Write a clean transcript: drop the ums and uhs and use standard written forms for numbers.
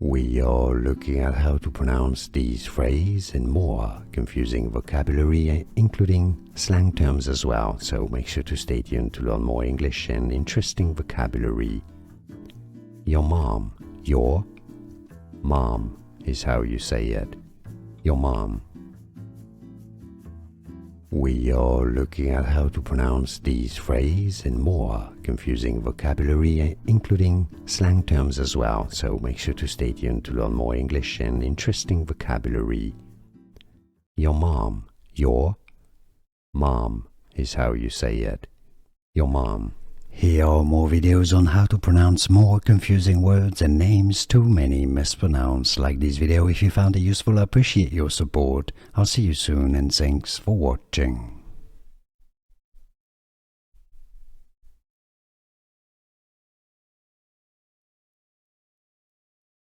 We are looking at how to pronounce these phrases and more confusing vocabulary, including slang terms as well, so make sure to stay tuned to learn more English and interesting vocabulary. Your mom is how you say it. Your mom. We are looking at how to pronounce these phrases and more confusing vocabulary, including slang terms as well, so make sure to stay tuned to learn more English and interesting vocabulary. Your mom is how you say it. Your mom. Here are more videos on how to pronounce more confusing words and names too many mispronounced. Like this video if you found it useful. I appreciate your support. I'll see you soon and thanks for watching.